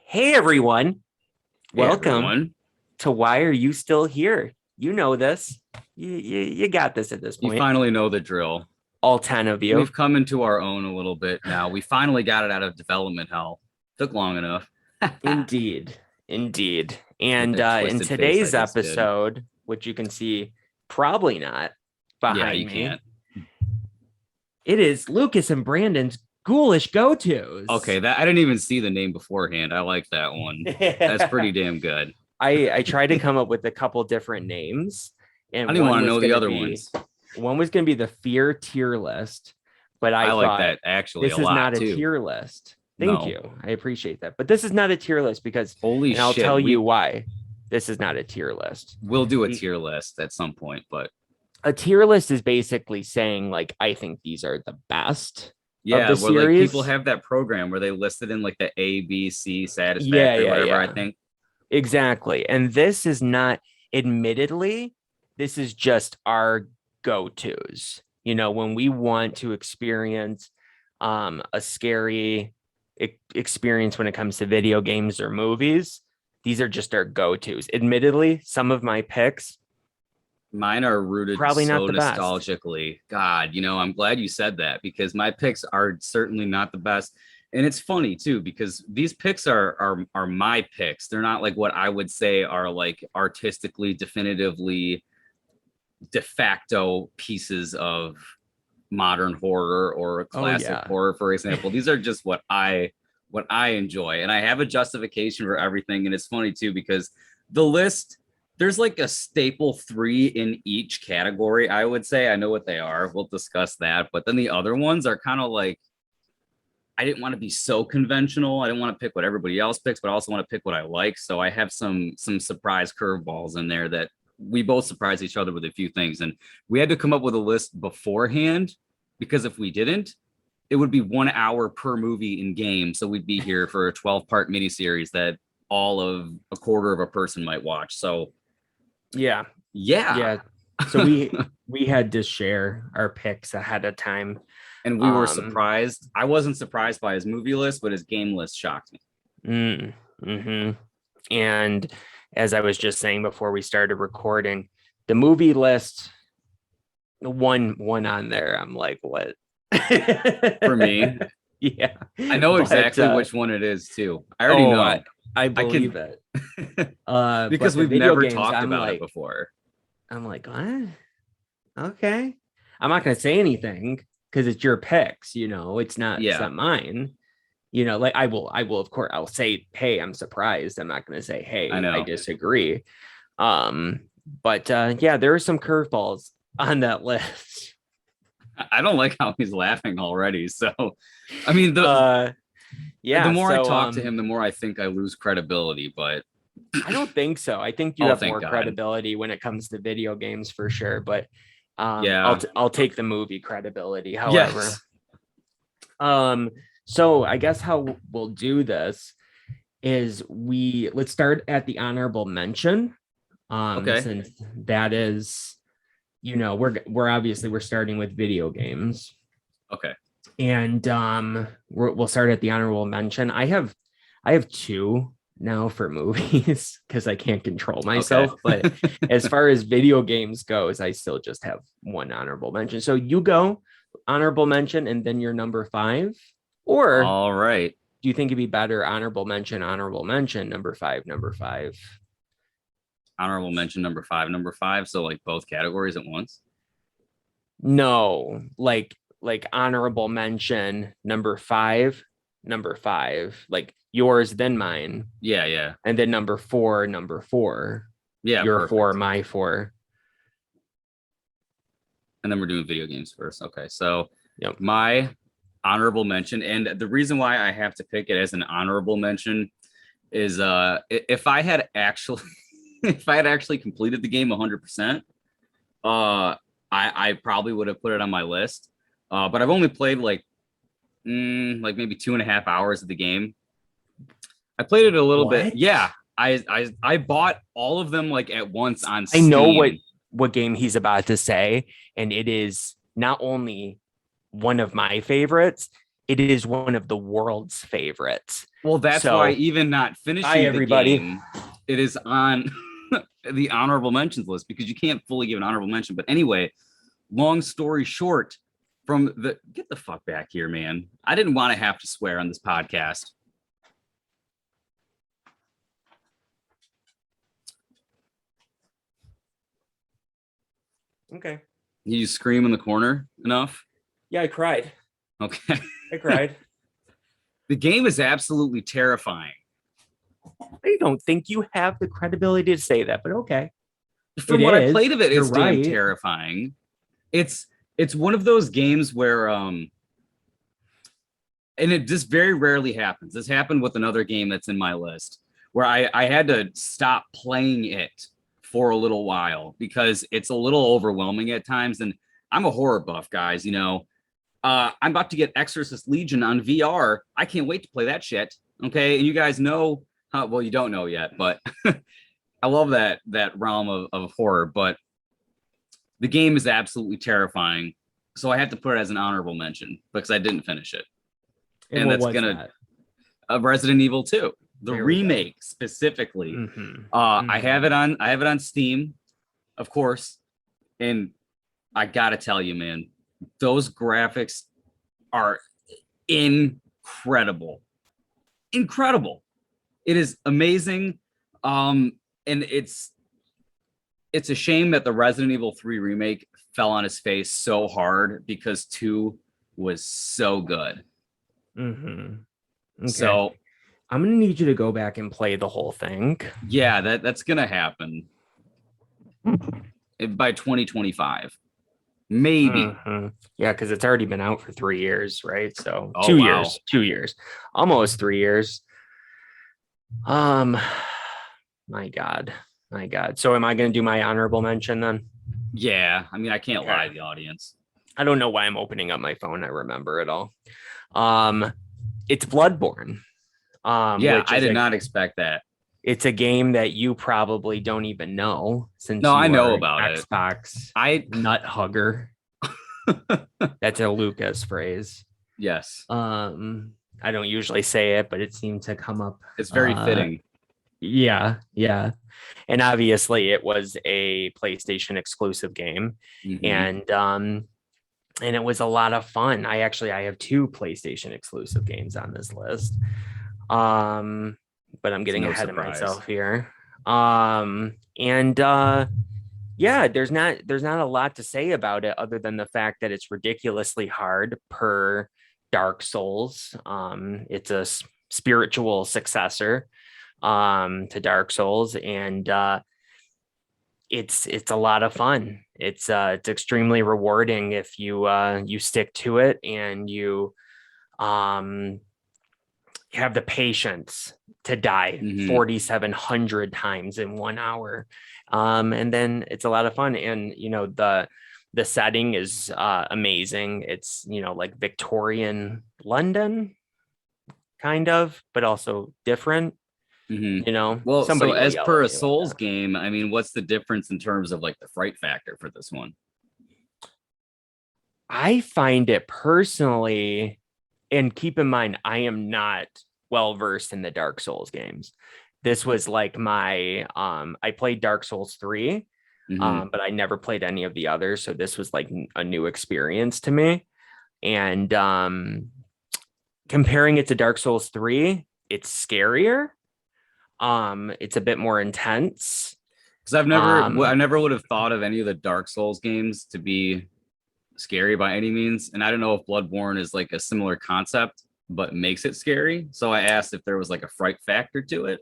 Hey everyone, Hey welcome everyone. to Why Are You Still Here? You know this. You got this at this You point. finally know the drill. All 10 of you. We've come into our own a little bit now. We finally got it out of development hell. Took long enough. Indeed. Indeed. With And that in twisted face I today's just did. episode, which you can see probably not Yeah, behind you me, can't. it is Lucas and Brandon's Ghoulish Okay, go-tos. that I didn't even see the name beforehand. I like that one. That's pretty damn good. I tried to come up with a couple different names, I and didn't want to know the other ones. one was going to be the fear tier list, but I I like thought that actually a this is lot not a too. tier list. Thank No. you. I appreciate that. But this is not a tier list because, Holy and I'll shit. tell you We why this is not a tier list. will do a tier list at some point, but A tier list is basically saying, like, I think these are the best of yeah, the where like people series. have that program where they listed in like the A, B, C Yeah, satisfactory, yeah, whatever I yeah. think. Exactly. And this is not, admittedly, this is just our go-tos. You know, when we want to experience a scary experience when it comes to video games or movies, these are just our go-tos. Admittedly, some of my picks Mine are rooted probably not so the best. nostalgically. God, I'm glad you said that because my picks are certainly not the best. And it's funny too because these picks are my picks. They're not like what I would say are like artistically definitively de facto pieces of modern horror or Oh classic yeah. horror, for example. These are just what I enjoy, and I have a justification for everything. And it's funny too because the list, there's like a staple three in each category. I would say I know what they are. We'll discuss that, but then the other ones are kind of like I didn't want to be so conventional. I didn't want to pick what everybody else picks, but I also want to pick what I like. So I have some surprise curveballs in there that we both surprise each other with a few things. And we had to come up with a list beforehand because if we didn't, it would be 1 hour per movie in game. So we'd be here for a 12-part miniseries that all of a quarter of a person might watch. So Yeah. yeah. Yeah. So we had to share our picks ahead of time. And we were Um surprised. I wasn't surprised by his movie list, but his game list shocked me. mm-hmm. And as I was just saying before we started recording, the movie list, the one on there, I'm like, what? For me, Yeah. I know But exactly which one it is too. I already oh, know. I I believe can it. because But the we've video never games, talked about it before. I'm like, what? Okay. I'm not gonna say anything because it's your picks, it's Yeah, not mine. Like I will of course I'll say, hey, I'm surprised. I'm not gonna say, I hey, I know. disagree. Um, but yeah, there are some curveballs on that list. I don't like how he's laughing already. So, I mean, Uh the yeah, more I so talk to him, the more I think I lose credibility. But I don't think so. I think you oh, have thank more God. credibility when it comes to video games for sure, but Yeah. I'll take the movie credibility, however. Yes. Um so I guess how we'll do this is let's start at the honorable mention. Okay. Since that is, we're obviously we're starting with video games, Okay. and we'll start at the honorable mention. I have two now for movies because I can't control Okay. myself. But as far as video games goes, I still just have one honorable mention. So you go honorable mention and then your number five, or All right. do you think it'd be better honorable mention, number five? Honorable mention number five. So like both categories at once. No, like honorable mention number five, like yours, then mine, Yeah. Yeah. and then number four, Yeah. your four, Perfect. my four. And then we're doing video games first. Okay. So Yep. my honorable mention, and the reason why I have to pick it as an honorable mention is if I had actually if I had actually completed the game 100%, I probably would have put it on my list. But I've only played like maybe 2.5 hours of the game. I played it a little bit. What? Yeah. I bought all of them like at once on I Steam. know what game he's about to say, and it is not only one of my favorites, it is one of the world's favorites. Well, that's So, why even not finishing hi, the everybody. game, it is on the honorable mentions list because you can't fully give an honorable mention. But anyway, long story short, get the fuck back here, man. I didn't want to have to swear on this podcast. Okay. You scream in the corner enough? Yeah, I cried. Okay. I cried. The game is absolutely terrifying. I don't think you have the credibility to say that, but okay. From what I played of it, You're it's damn right. terrifying. It's one of those games where and it just very rarely happens. This happened with another game that's in my list where I had to stop playing it for a little while because it's a little overwhelming at times. And I'm a horror buff, guys. I'm about to get Exorcist Legion on VR. I can't wait to play that shit. Okay, and you guys know how well you don't know yet, but I love that realm of horror. But the game is absolutely terrifying, so I had to put it as an honorable mention because I didn't finish it. And that's gonna Resident Evil 2, the remake specifically. I have it on Steam, of course, and I gotta tell you, man, those graphics are incredible. It is amazing. And it's a shame that the Resident Evil 3 remake fell on his face so hard because 2 was so good. Okay. So I'm gonna need you to go back and play the whole thing. Yeah, that's gonna happen by 2025. Maybe. Yeah, because it's already been out for 3 years, right? So 2 years, almost 3 years. My God. So am I going to do my honorable mention then? Yeah, I mean, I can't lie to the audience. I don't know why I'm opening up my phone. I remember it all. It's Bloodborne. Yeah, I did not expect that. It's a game that you probably don't even know since I know about Xbox. Nut hugger. That's a Lucas phrase. Yes. I don't usually say it, but it seemed to come up. It's very fitting. Yeah. And obviously it was a PlayStation exclusive game. And it was a lot of fun. I have 2 PlayStation exclusive games on this list. But I'm getting ahead of myself here. Yeah, there's not a lot to say about it other than the fact that it's ridiculously hard per Dark Souls. It's a spiritual successor to Dark Souls, and it's a lot of fun. It's extremely rewarding if you stick to it and you have the patience to die 4,700 times in 1 hour. And then it's a lot of fun. And, the setting is amazing. It's, like Victorian London, kind of, but also different. Well, so as per a Souls game, I mean, what's the difference in terms of like the fright factor for this one? I find it personally, and keep in mind, I am not well versed in the Dark Souls games. This was like I played Dark Souls 3, but I never played any of the others. So this was like a new experience to me. And comparing it to Dark Souls 3, it's scarier. It's a bit more intense. Because I never would have thought of any of the Dark Souls games to be scary by any means. And I don't know if Bloodborne is like a similar concept, but makes it scary. So I asked if there was like a fright factor to it.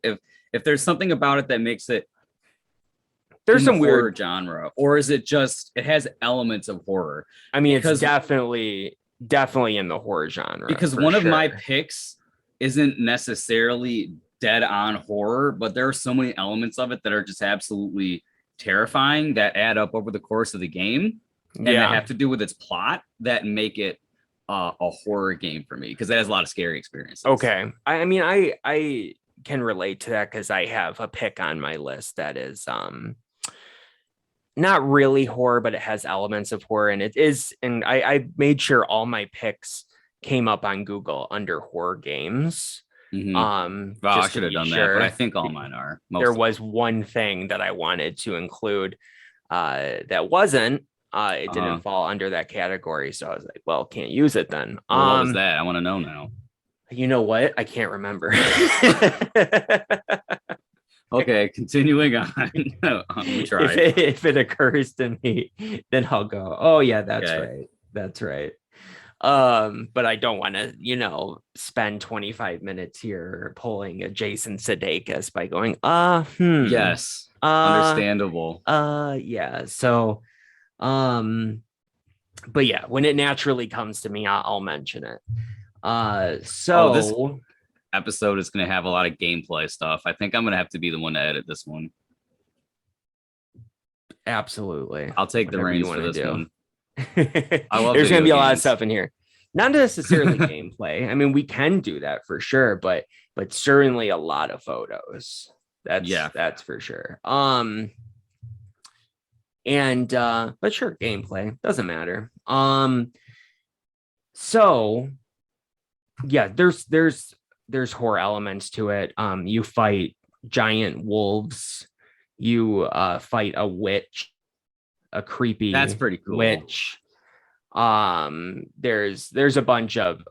If there's something about it that makes it there's some weird genre, or is it just it has elements of horror? I mean, it's definitely definitely in the horror genre because for one of my sure. picks isn't necessarily dead on horror, but there are so many elements of it that are just absolutely terrifying that add up over the course of the game and that Yeah. have to do with its plot that make it a horror game for me because it has a lot of scary experiences. Okay. I mean, I can relate to that because I have a pick on my list that is not really horror, but it has elements of horror, and it is. And I made sure all my picks came up on Google under horror games. Mm-hmm. Well, I Just to should have be done that, but I sure. think all mine are. There Most of them. was one thing that I wanted to include that wasn't. It didn't Uh-huh. fall under that category, so I was like, well, can't use it then. Well, what was that? I want to know now. You know what? I can't remember. Okay, continuing on. We try. If it occurs to me, then I'll go, oh yeah, that's Okay. right. That's right. But I don't want to, spend 25 minutes here pulling a Jason Sudeikis by going, Yes. uh, Understandable. yeah. So, um, but yeah, when it naturally comes to me, I'll mention it. Oh, this So episode is going to have a lot of gameplay stuff. I think I'm going to have to be the one to edit this one. absolutely, I'll take the whatever you reins for want to this do. one. I love There's going to video be a lot of games. stuff in here. Not necessarily gameplay. I mean, we can do that for sure, but certainly a lot of photos. That's for sure. And but sure, gameplay doesn't matter. So yeah, there's horror elements to it. You fight giant wolves, you fight a witch, a creepy That's pretty cool. witch. There's a bunch of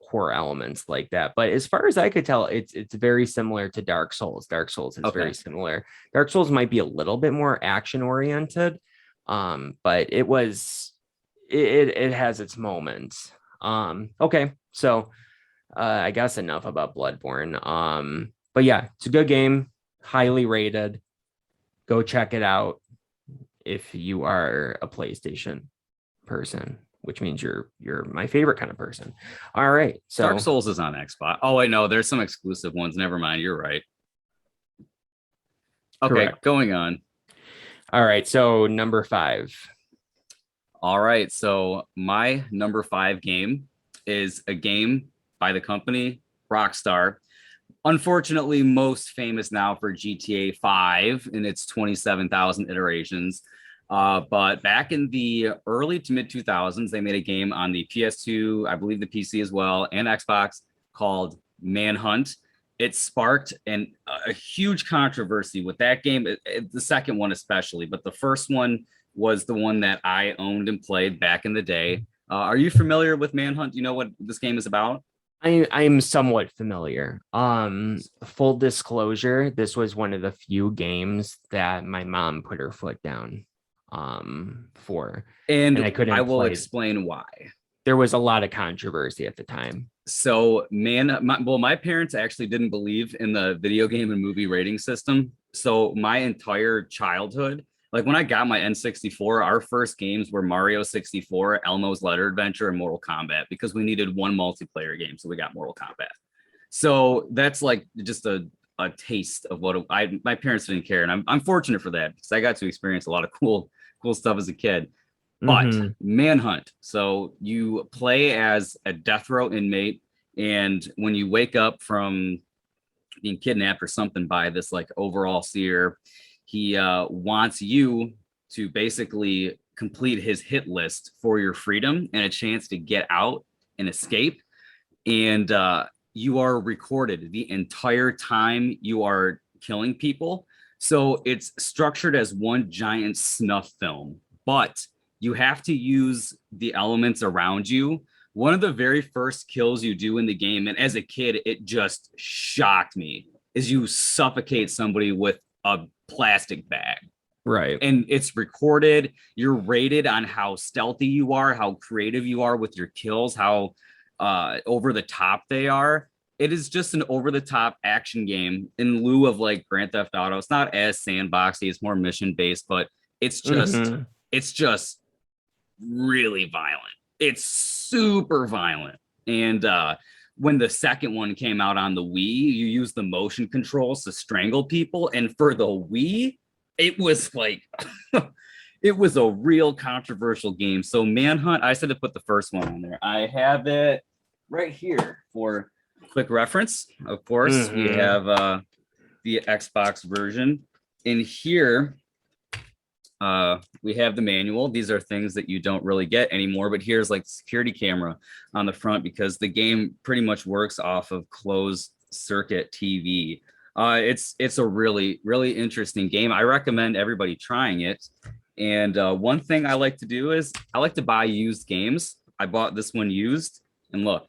horror elements like that, but as far as I could tell, it's very similar to Dark Souls is very similar. Dark Souls might be a little bit more action oriented, but it has its moments. Okay, so I guess enough about Bloodborne. But yeah, it's a good game, highly rated. Go check it out if you are a PlayStation person, which means you're my favorite kind of person. All right. So Dark Souls is on Xbox. Oh, wait, no, there's some exclusive ones. Never mind. You're right. Okay, correct. Going on. All right. So number 5. All right. So my number 5 game is a game by the company Rockstar. Unfortunately, most famous now for GTA 5 in its 27,000 iterations. But back in the early to mid 2000s, they made a game on the PS2, I believe the PC as well, and Xbox called Manhunt. It sparked a huge controversy with that game, the second one especially, but the first one was the one that I owned and played back in the day. Are you familiar with Manhunt? Do you know what this game is about? I'm somewhat familiar. Full disclosure, this was one of the few games that my mom put her foot down for, and I couldn't. I will explain why. There was a lot of controversy at the time. So, my parents actually didn't believe in the video game and movie rating system. So my entire childhood, like when I got my N64, our first games were Mario 64, Elmo's Letter Adventure, and Mortal Kombat because we needed one multiplayer game. So we got Mortal Kombat. So that's like just a taste of what my parents didn't care. And I'm fortunate for that because I got to experience a lot of cool stuff as a kid. But Manhunt. So you play as a death row inmate. And when you wake up from being kidnapped or something by this like overall seer, he wants you to basically complete his hit list for your freedom and a chance to get out and escape. And you are recorded the entire time you are killing people. So it's structured as one giant snuff film, but you have to use the elements around you. One of the very first kills you do in the game, and as a kid, it just shocked me, is you suffocate somebody with a plastic bag. Right. And it's recorded. You're rated on how stealthy you are, how creative you are with your kills, how over the top they are. It is just an over the top action game in lieu of like Grand Theft Auto. It's not as sandboxy, it's more mission based, but it's just really violent. It's super violent. And when the second one came out on the Wii, you use the motion controls to strangle people. And for the Wii, it was like, it was a real controversial game. So Manhunt, I said to put the first one on there. I have it right here for quick reference. Of course, we have the Xbox version. In here, we have the manual. These are things that you don't really get anymore, but here's like the security camera on the front because the game pretty much works off of closed circuit TV. It's a really, really interesting game. I recommend everybody trying it. And one thing I like to do is I like to buy used games. I bought this one used, and look,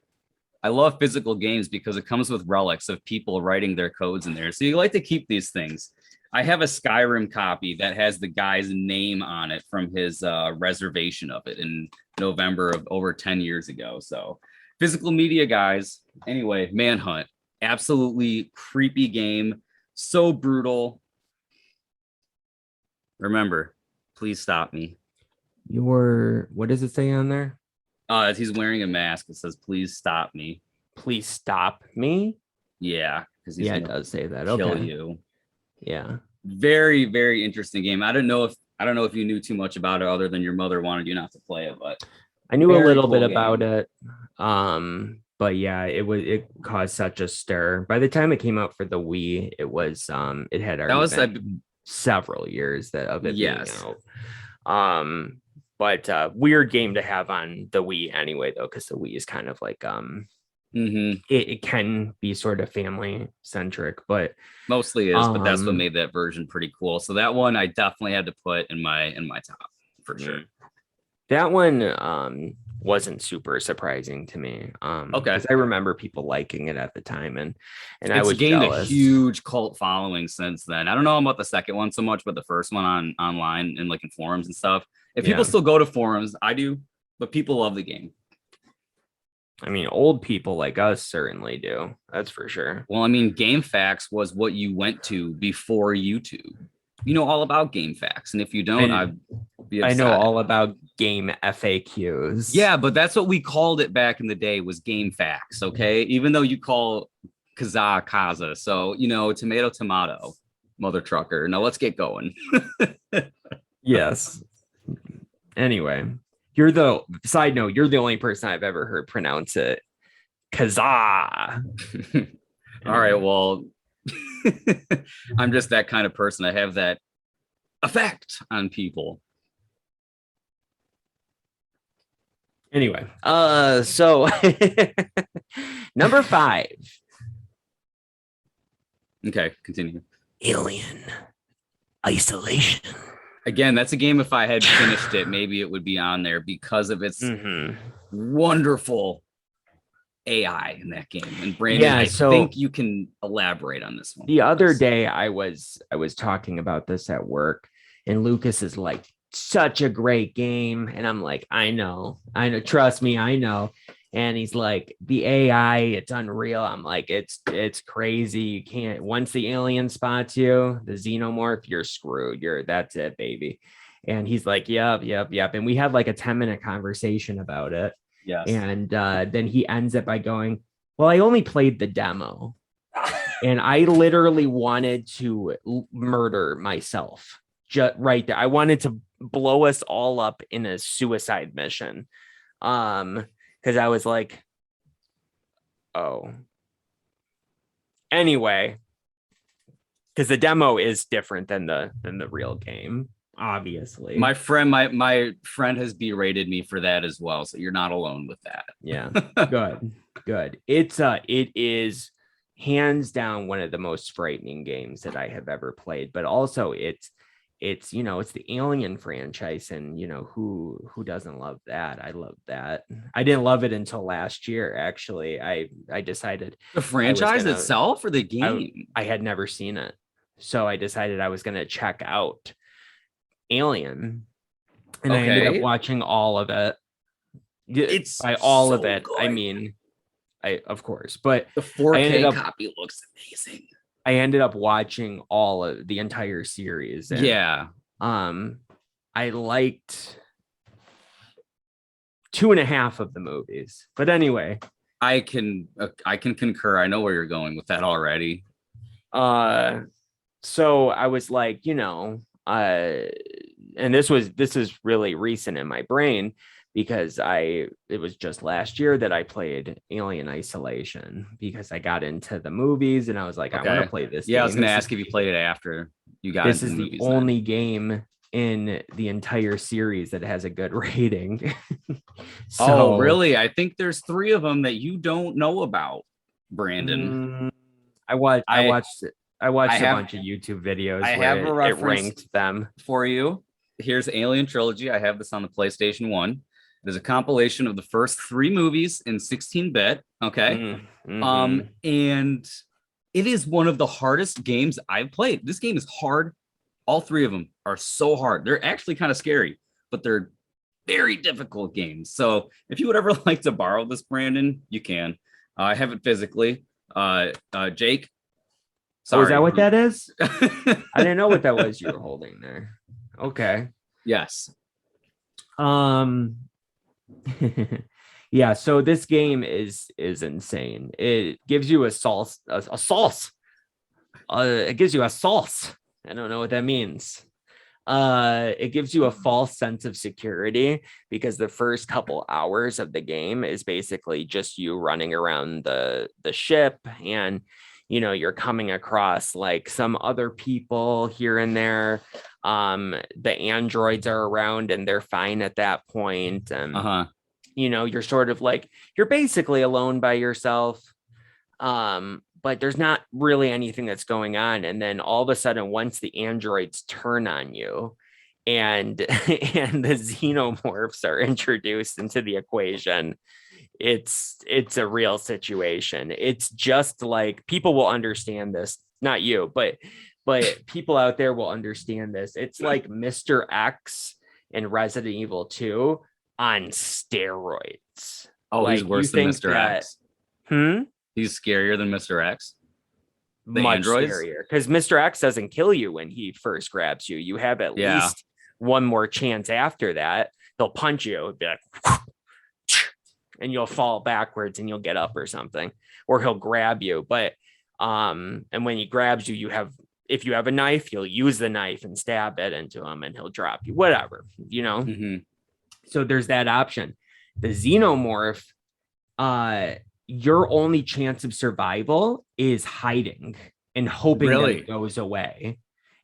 I love physical games because it comes with relics of people writing their codes in there. So you like to keep these things. I have a Skyrim copy that has the guy's name on it from his reservation of it in November of over 10 years ago. So physical media, guys. Anyway, Manhunt, absolutely creepy game. So brutal. Remember, please stop me. What does it say on there? He's wearing a mask. It says, please stop me. Please stop me. Yeah, because he's It does say that. kill Okay. you. Yeah. Very, very interesting game. I don't know if you knew too much about it other than your mother wanted you not to play it, but I knew a little cool bit game. about it. But yeah, it caused such a stir. By the time it came out for the Wii, it had already been several years of it being out. But weird game to have on the Wii anyway, though, because the Wii is kind of like it can be sort of family centric, but mostly is. But that's what made that version pretty cool. So that one I definitely had to put in my top for sure. That one wasn't super surprising to me. Okay, because I remember people liking it at the time, and I was gained jealous. a huge cult following since then. I don't know about the second one so much, but the first one online and like in forums and stuff. If people still go to forums, I do, but people love the game. I mean, old people like us certainly do. That's for sure. Well, I mean, GameFAQs was what you went to before YouTube. You know all about GameFAQs, and if you don't, I'd be upset. I know all about game FAQs. Yeah, but that's what we called it back in the day was GameFAQs, okay? Even though you call Kaza. So, tomato, mother trucker. Now let's get going. Yes. Anyway, you're the only person I've ever heard pronounce it Kaza. All right, well, I'm just that kind of person. I have that effect on people. Anyway, so number 5. Okay, continue. Alien Isolation. Again, that's a game. If I had finished it, maybe it would be on there because of its wonderful AI in that game. And Brandon, I think you can elaborate on this one. The other day, I was talking about this at work, and Lucas is like, such a great game, and I'm like, I know, trust me, I know. And he's like, the AI, it's unreal. I'm like, it's crazy. You can't, once the alien spots you, the xenomorph, you're screwed. That's it, baby. And he's like, yep. And we had like a 10-minute conversation about it. Yes. And then he ends it by going, well, I only played the demo. And I literally wanted to murder myself just right there. I wanted to blow us all up in a suicide mission. Because I was like, oh. Anyway, because the demo is different than the real game, obviously. My friend has berated me for that as well, so you're not alone with that. Yeah, good. It is hands down one of the most frightening games that I have ever played, but also it's the Alien franchise, and who doesn't love that? I love that. I didn't love it until last year, actually. I decided the franchise itself or the game. I had never seen it, so I decided I was going to check out Alien, and I ended up watching all of it. It's by all so of it, good. I mean, of course, but the 4K copy looks amazing. I ended up watching all of the entire series. And, yeah. I liked 2.5 of the movies. But anyway, I can concur. I know where you're going with that already. So I was like, and this is really recent in my brain because it was just last year that I played Alien Isolation because I got into the movies and I was like, I want to play this Yeah, game. I was going to ask if you played it after you got this into is the the movies. only game in the entire series that has a good rating. Oh, really? I think there's 3 of them that you don't know about, Brandon. I watched a bunch of YouTube videos I where have a it reference ranked them. for you. Here's Alien Trilogy. I have this on the PlayStation 1. It is a compilation of the first 3 movies in 16-bit. Okay. Mm-hmm. And it is one of the hardest games I've played. This game is hard. All 3 of them are so hard. They're actually kind of scary, but they're very difficult games. So if you would ever like to borrow this, Brandon, you can. I have it physically. Jake. Sorry. Oh, is that what that is? I didn't know what that was you were holding there. Okay. Yes. Yeah, so this game is insane. It gives you a sauce. It gives you a sauce. I don't know what that means. It gives you a false sense of security because the first couple hours of the game is basically just you running around the ship, and you're coming across like some other people here and there. The androids are around and they're fine at that point, and you're sort of like you're basically alone by yourself. But there's not really anything that's going on. And then all of a sudden, once the androids turn on you and and the xenomorphs are introduced into the equation, it's a real situation. It's just like people will understand this, not you, but people out there will understand this. It's like Mr. X and Resident Evil 2 on steroids. Oh, like, he's worse than Mr. X. He's scarier than Mr. X. Much scarier because Mr. X doesn't kill you when he first grabs you. You have at least one more chance after that. He'll punch you, be like, and you'll fall backwards and you'll get up or something, or he'll grab you. But and when he grabs you, if you have a knife, you'll use the knife and stab it into him and he'll drop you, whatever, So there's that option. The xenomorph, your only chance of survival is hiding and hoping that it goes away.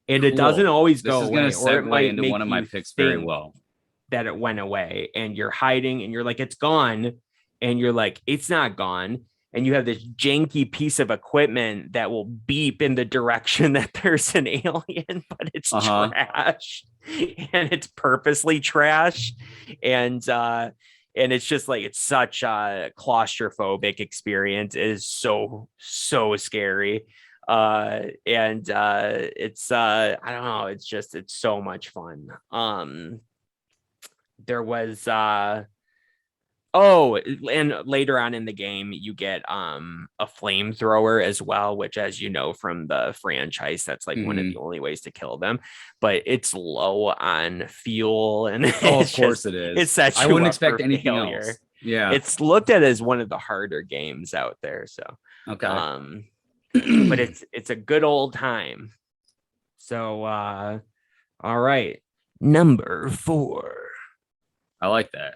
And it doesn't always go away. This is going to segue into one of my picks very well. That it went away and you're hiding and you're like, it's gone. And you're like, it's not gone. And you have this janky piece of equipment that will beep in the direction that there's an alien, but it's trash. And it's purposely trash. And it's just like, it's such a claustrophobic experience. It is so scary. It's I don't know, it's so much fun. There was and later on in the game you get a flamethrower as well, which, as you know from the franchise, that's like one of the only ways to kill them, but it's low on fuel, and of course it is. It sets I wouldn't expect anything else. Yeah, it's looked at as one of the harder games out there, so but it's a good old time. So all right, number 4. I like that.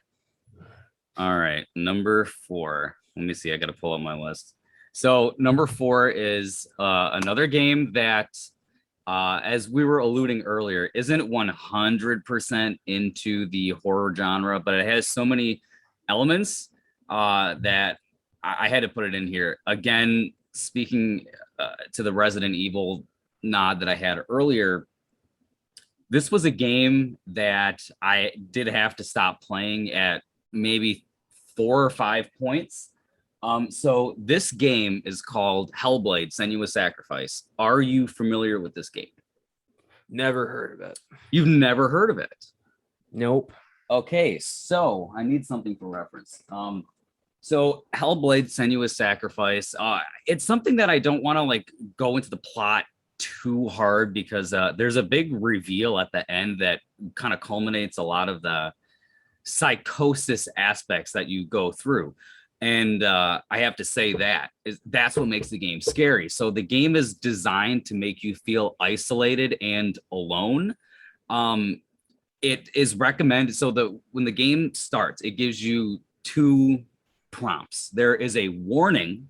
All right, number 4. Let me see. I got to pull up my list. So number 4 is another game that, as we were alluding earlier, isn't 100% into the horror genre, but it has so many elements that I had to put it in here. Again, speaking to the Resident Evil nod that I had earlier, this was a game that I did have to stop playing at maybe 4 or 5 points. So this game is called Hellblade: Senua's Sacrifice. Are you familiar with this game? Never heard of it. You've never heard of it? Nope. Okay, so I need something for reference. So Hellblade: Senua's Sacrifice, it's something that I don't want to like go into the plot too hard because there's a big reveal at the end that kind of culminates a lot of the psychosis aspects that you go through. And I have to say that's what makes the game scary. So the game is designed to make you feel isolated and alone. It is recommended. So when the game starts, it gives you two prompts. There is a warning.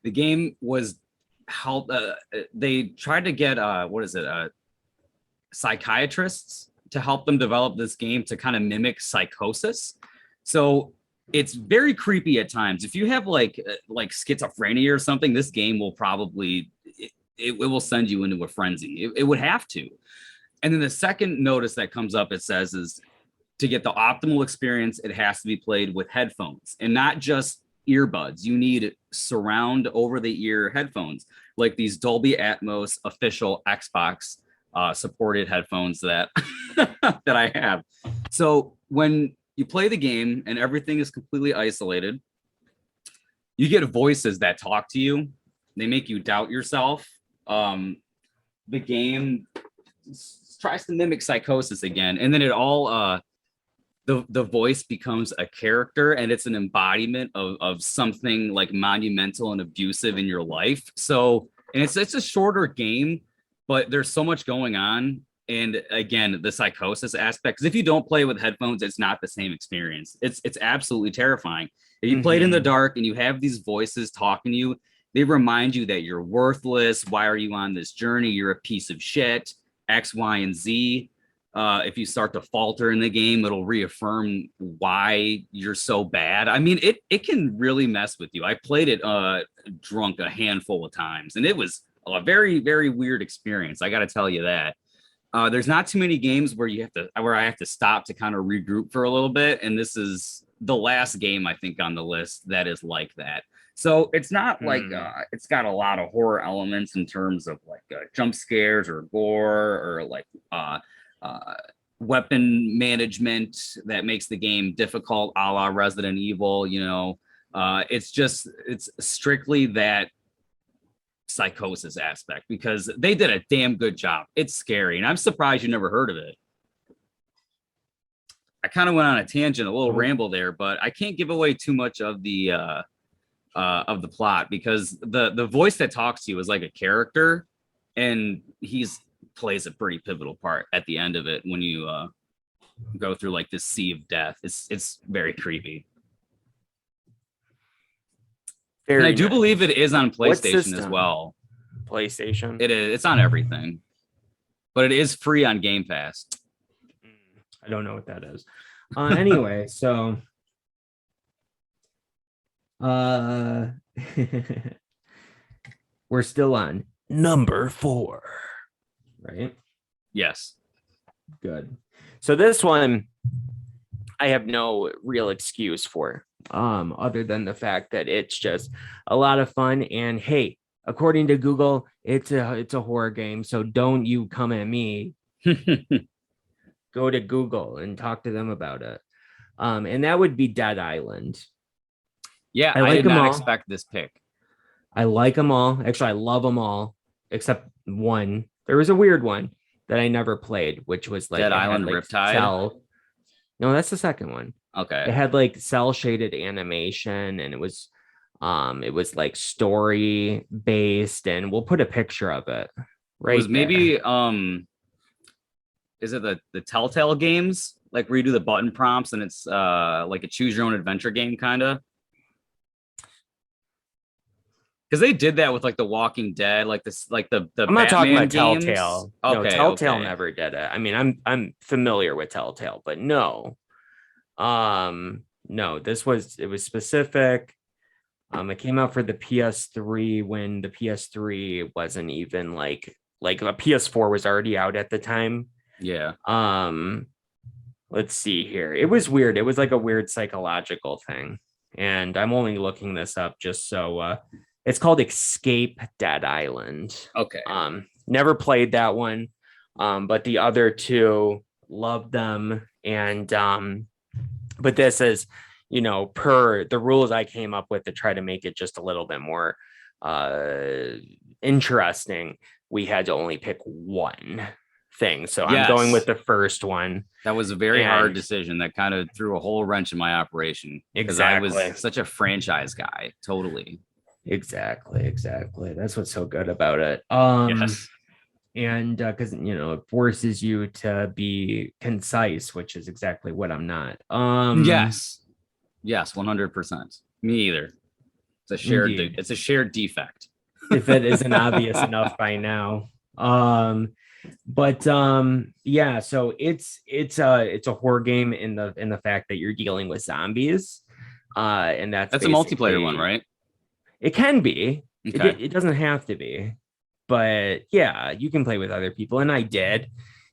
The game was how they tried to get psychiatrists to help them develop this game to kind of mimic psychosis. So it's very creepy at times. If you have like schizophrenia or something, this game will probably it will send you into a frenzy. It would have to. And then the second notice that comes up, it says, is to get the optimal experience, it has to be played with headphones and not just earbuds. You need surround over the ear headphones, like these Dolby Atmos official Xbox supported headphones that that I have. So when you play the game and everything is completely isolated, you get voices that talk to you. They make you doubt yourself. The game tries to mimic psychosis again, and then it all the voice becomes a character, and it's an embodiment of something like monumental and abusive in your life. So, and it's a shorter game, but there's so much going on. And again, the psychosis aspect, because if you don't play with headphones, it's not the same experience. It's absolutely terrifying. If you play it in the dark and you have these voices talking to you, they remind you that you're worthless. Why are you on this journey? You're a piece of shit. X, Y, and Z. If you start to falter in the game, it'll reaffirm why you're so bad. I mean, it can really mess with you. I played it drunk a handful of times, and it was a very, very weird experience. I got to tell you that. There's not too many games where I have to stop to kind of regroup for a little bit, and this is the last game I think on the list that is like that. So it's not like it's got a lot of horror elements in terms of like jump scares or gore or like weapon management that makes the game difficult, a la Resident Evil. You know, it's strictly that psychosis aspect because they did a damn good job. It's scary, and I'm surprised you never heard of it. I kind of went on a tangent, a little ramble there, but I can't give away too much of the plot because the voice that talks to you is like a character, and he's plays a pretty pivotal part at the end of it when you go through like this sea of death. It's very creepy. And I do believe it is on PlayStation as well. PlayStation? It is. It's on everything. But it is free on Game Pass. I don't know what that is. Anyway, so we're still on number 4, right? Yes. Good. So this one I have no real excuse for, other than the fact that it's just a lot of fun. And hey, according to Google, it's a horror game. So don't you come at me. Go to Google and talk to them about it. And that would be Dead Island. Yeah, I did not expect this pick. I like them all. Actually, I love them all, except one. There was a weird one that I never played, which was like Dead Island Riptide. No, that's the second one. Okay. It had like cell shaded animation, and it was like story based, and we'll put a picture of it. Right. It was maybe is it the Telltale games? Like where you do the button prompts and it's like a choose your own adventure game kind of. Because they did that with like The Walking Dead, like this, like the I'm not talking about games. Telltale. Okay, no, Telltale okay. never did it. I mean, I'm familiar with Telltale, but no. No, it was specific. It came out for the PS3 when the PS3 wasn't even like a PS4 was already out at the time. Yeah. Let's see here. It was weird. It was like a weird psychological thing. And I'm only looking this up just so it's called Escape Dead Island. Okay. Never played that one. But the other two, loved them. And but this is, you know, per the rules I came up with to try to make it just a little bit more interesting, we had to only pick one thing. So I'm going with Yes. the first one. That was a very hard And decision that kind of threw a whole wrench in my operation because I was exactly. such a franchise guy. Totally. Exactly. That's what's so good about it. Yes. And because it forces you to be concise, which is exactly what I'm not. Yes. Yes. 100%. Me either. Indeed. It's a shared defect. If it isn't obvious enough by now. But yeah, so it's a horror game in the fact that you're dealing with zombies. And that's That's a multiplayer one, basically right? it can be. Okay. It doesn't have to be. But yeah, you can play with other people, and I did,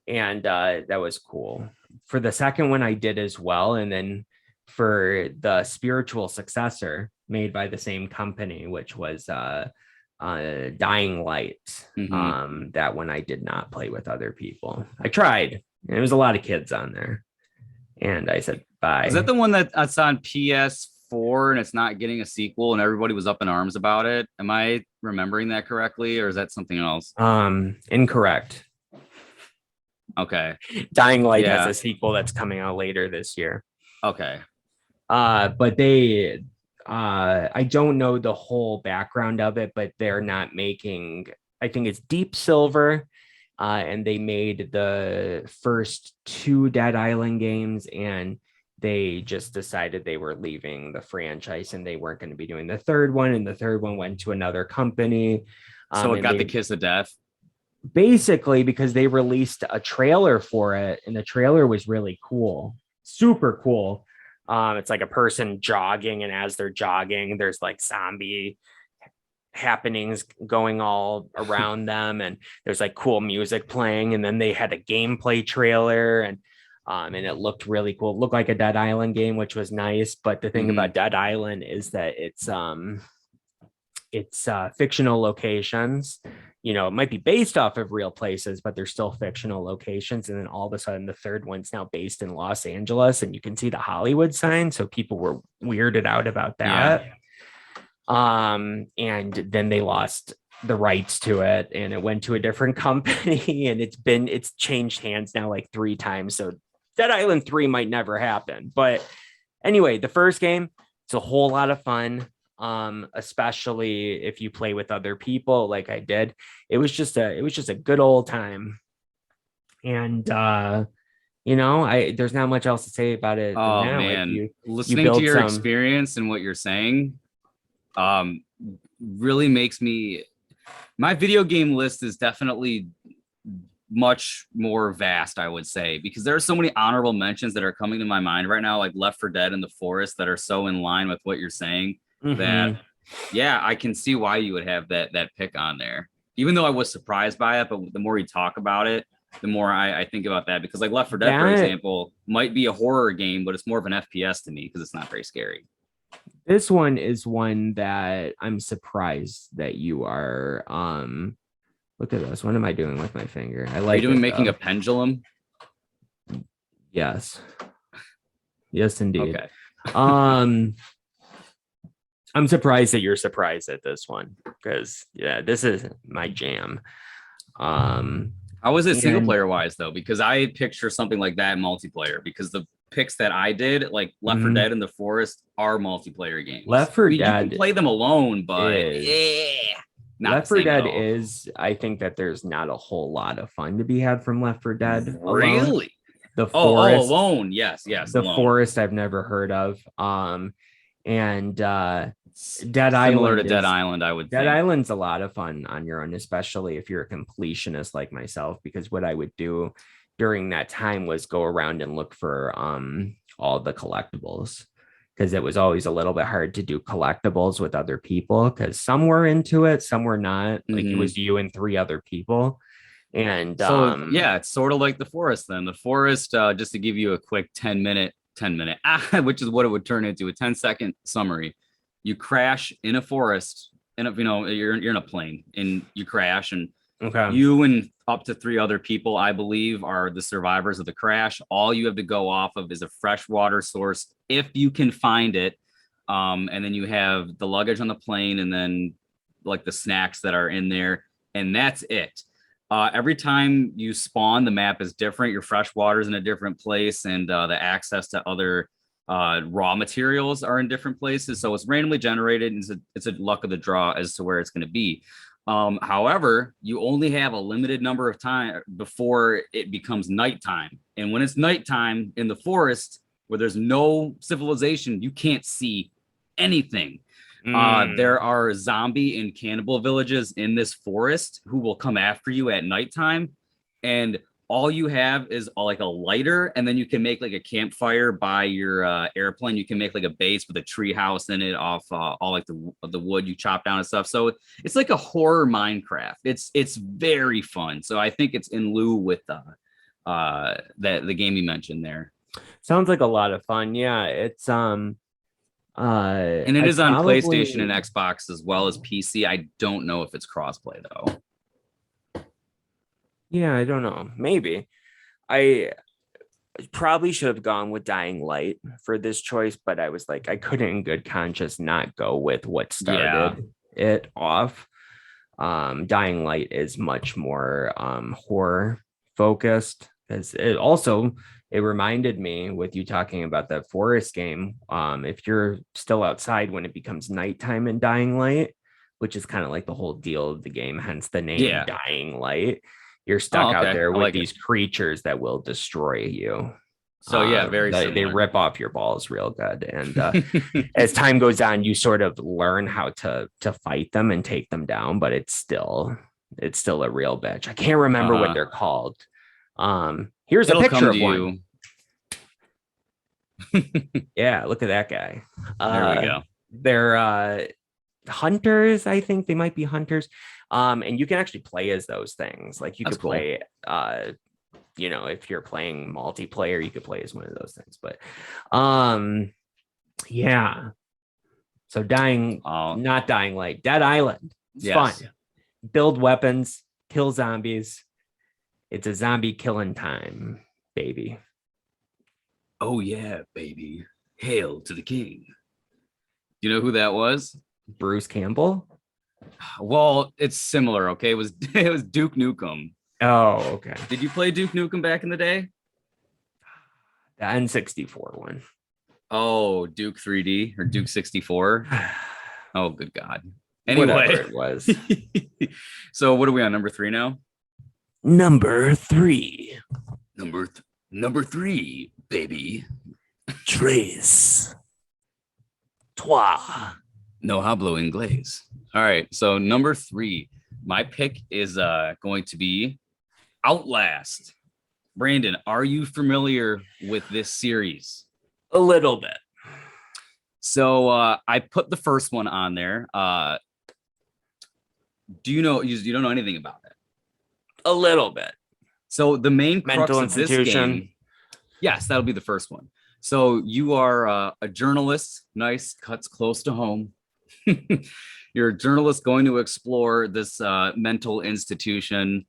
and that was cool. For the second one, I did as well, and then for the spiritual successor made by the same company, which was Dying Light. That one I did not play with other people. I tried. And there was a lot of kids on there, and I said bye. Is that the one that's on PS4 and it's not getting a sequel and everybody was up in arms about it? Am I remembering that correctly, or is that something else? Incorrect. Okay. Dying Light has Yeah. a sequel that's coming out later this year. Okay. But they I don't know the whole background of it, but they're not making, I think it's Deep Silver, and they made the first two Dead Island games, and they just decided they were leaving the franchise and they weren't going to be doing the third one, and the third one went to another company. So it And got they the kiss of death. basically, because they released a trailer for it, and the trailer was really cool, super cool. It's like a person jogging, and as they're jogging, there's like zombie happenings going all around them, and there's like cool music playing. And then they had a gameplay trailer, and it looked really cool. It looked like a Dead Island game, which was nice. But the thing about Dead Island is that it's fictional locations. It might be based off of real places, but they're still fictional locations. And then all of a sudden, the third one's now based in Los Angeles, and you can see the Hollywood sign. So people were weirded out about that. And then they lost the rights to it, and it went to a different company, and it's changed hands now like 3 times. So Dead Island 3 might never happen. But anyway, the first game, it's a whole lot of fun. Especially if you play with other people like I did. It was just a good old time. And there's not much else to say about it than Oh that. man, Like listening to build your some experience and what you're saying, really makes me. My video game list is definitely much more vast, I would say, because there are so many honorable mentions that are coming to my mind right now, like Left 4 Dead and The Forest, that are so in line with what you're saying. That yeah, I can see why you would have that pick on there, even though I was surprised by it. But the more you talk about it, the more I think about that, because like Left 4 Dead, for example, might be a horror game, but it's more of an FPS to me because it's not very scary. This one is one that I'm surprised that you are. Look at this. What am I doing with my finger? I like. Are you doing making a pendulum? Yes. Yes, indeed. Okay. I'm surprised that you're surprised at this one, because this is my jam. How was it single player wise though? Because I picture something like that multiplayer, because the picks that I did, like Left 4 Dead and The Forest, are multiplayer games. Left 4 Dead, you can play them alone, but Left 4 Dead is, I think that there's not a whole lot of fun to be had from Left 4 Dead. Really? Alone. The Forest, alone. Yes. The alone. Forest I've never heard of. And Dead Island, to Dead Island, I would Dead Island's a lot of fun on your own, especially if you're a completionist like myself, because what I would do during that time was go around and look for all the collectibles, because it was always a little bit hard to do collectibles with other people, because some were into it, some were not. Like it was you and 3 other people. And so yeah, it's sort of like The Forest then. The Forest, just to give you a quick 10 minute, which is what it would turn into, a 10-second summary. You crash in a forest, and you're in a plane, and you crash, and you and up to 3 other people, I believe, are the survivors of the crash. All you have to go off of is a fresh water source if you can find it, and then you have the luggage on the plane, and then like the snacks that are in there, and that's it. Every time you spawn, the map is different. Your fresh water is in a different place, and the access to other raw materials are in different places. So it's randomly generated, and it's a luck of the draw as to where it's going to be. However, you only have a limited number of time before it becomes nighttime. And when it's nighttime in the forest where there's no civilization, you can't see anything. There are zombie and cannibal villages in this forest who will come after you at nighttime. And all you have is like a lighter, and then you can make like a campfire by your airplane. You can make like a base with a tree house in it off all like the wood you chop down and stuff. So it's like a horror Minecraft. It's very fun. So I think it's in lieu with that the game you mentioned there. Sounds like a lot of fun. Yeah, it's and it is on PlayStation and Xbox as well as PC. I don't know if it's crossplay though. Yeah, I don't know. Maybe. I probably should have gone with Dying Light for this choice, but I was like, I couldn't in good conscience not go with what started it off. Dying Light is much more horror focused, because it reminded me with you talking about the forest game. If you're still outside when it becomes nighttime in Dying Light, which is kind of like the whole deal of the game, hence the name Dying Light. You're stuck out there with these creatures that will destroy you. So yeah, very similar. They rip off your balls real good. And as time goes on, you sort of learn how to fight them and take them down, but it's still a real bitch. I can't remember what they're called. Here's a picture of one. Yeah, look at that guy. There we go. They're hunters. I think they might be hunters. And you can actually play as those things. Like you could play, if you're playing multiplayer, you could play as one of those things. But yeah. So not Dying Light, Dead Island. It's fun. Build weapons, kill zombies. It's a zombie killing time, baby. Oh yeah, baby. Hail to the king. Do you know who that was? Bruce Campbell. Well, it's similar. Okay, it was Duke Nukem. Oh, okay. Did you play Duke Nukem back in the day? The N64 one. Oh, Duke 3D or Duke 64. Oh, good God. Anyway, whatever it was. So what are we on, number 3 now? Number 3. Number 3, baby. Tres. Trois. No hablo inglés. All right, so number 3, my pick is going to be Outlast. Brandon, are you familiar with this series? A little bit. So I put the first one on there. Do you know? You don't know anything about it? A little bit. So the main mental crux institution. Of this game, yes, that'll be the first one. So you are a journalist. Nice, cuts close to home. You're a journalist going to explore this mental institution.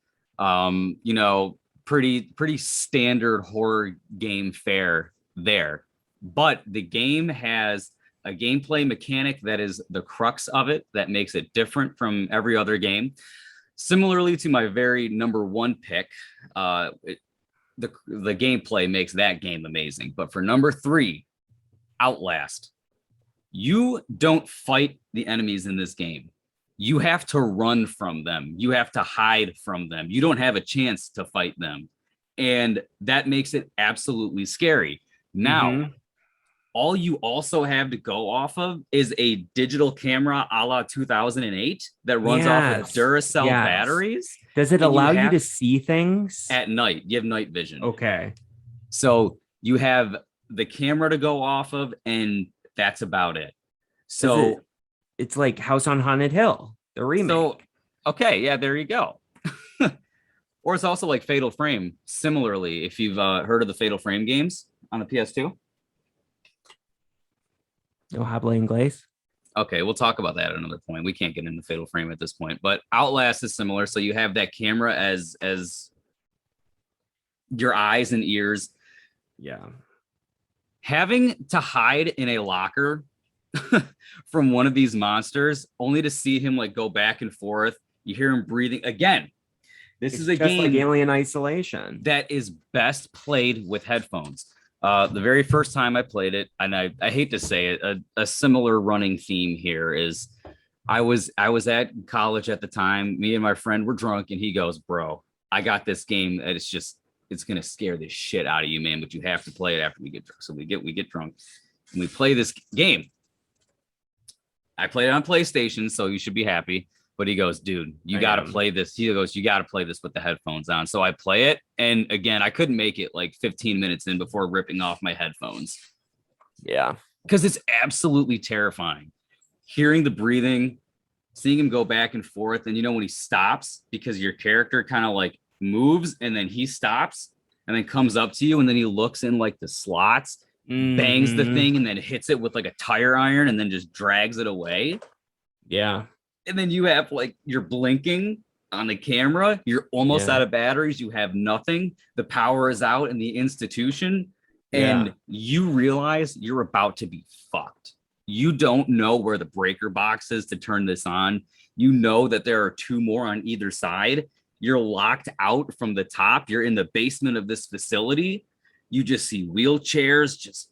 Pretty standard horror game fare there. But the game has a gameplay mechanic that is the crux of it that makes it different from every other game. Similarly to my very number 1 pick, the gameplay makes that game amazing. But for number 3, Outlast, you don't fight the enemies in this game. You have to run from them. You have to hide from them. You don't have a chance to fight them. And that makes it absolutely scary. Now, all you also have to go off of is a digital camera a la 2008 that runs off of Duracell batteries. Does it allow you to see things? At night, you have night vision. Okay. So you have the camera to go off of, and that's about it. So it's like House on Haunted Hill, the remake. So, okay, yeah, there you go. Or it's also like Fatal Frame. Similarly, if you've heard of the Fatal Frame games on the PS2. No habla inglés. Okay, we'll talk about that at another point. We can't get into Fatal Frame at this point, but Outlast is similar. So you have that camera as your eyes and ears. Yeah. Having to hide in a locker from one of these monsters, only to see him like go back and forth. You hear him breathing again. This It's is a just like game Alien Isolation. that is best played with headphones. The very first time I played it, and I hate to say it, a similar running theme here is I was at college at the time. Me and my friend were drunk, and he goes, "Bro, I got this game that it's gonna scare the shit out of you, man. But you have to play it after we get drunk." So we get drunk, and we play this game. I played it on PlayStation, so you should be happy. But he goes, dude, you got to play this. He goes, you got to play this with the headphones on. So I play it. And again, I couldn't make it like 15 minutes in before ripping off my headphones. Yeah. Because it's absolutely terrifying. Hearing the breathing, seeing him go back and forth. And when he stops, because your character kind of like moves and then he stops and then comes up to you. And then he looks in like the slots, bangs the thing, and then hits it with like a tire iron and then just drags it away. Yeah. And then you have like you're blinking on the camera, you're almost out of batteries, you have nothing, the power is out in the institution, and you realize you're about to be fucked. You don't know where the breaker box is to turn this on. You know that there are two more on either side. You're locked out from the top. You're in the basement of this facility. You just see wheelchairs just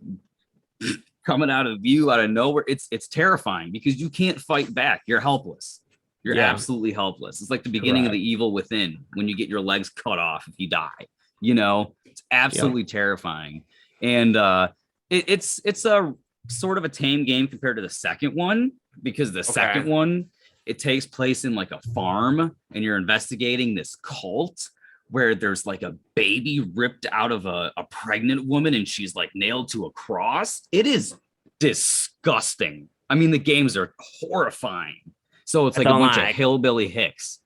coming out of view out of nowhere. It's terrifying because you can't fight back. You're helpless. You're absolutely helpless. It's like the beginning of the Evil Within when you get your legs cut off if you die. It's absolutely terrifying. And it's a sort of a tame game compared to the second one, because the second one, it takes place in like a farm and you're investigating this cult where there's like a baby ripped out of a pregnant woman and she's like nailed to a cross. It is disgusting. I mean, the games are horrifying. So it's like a bunch of hillbilly hicks.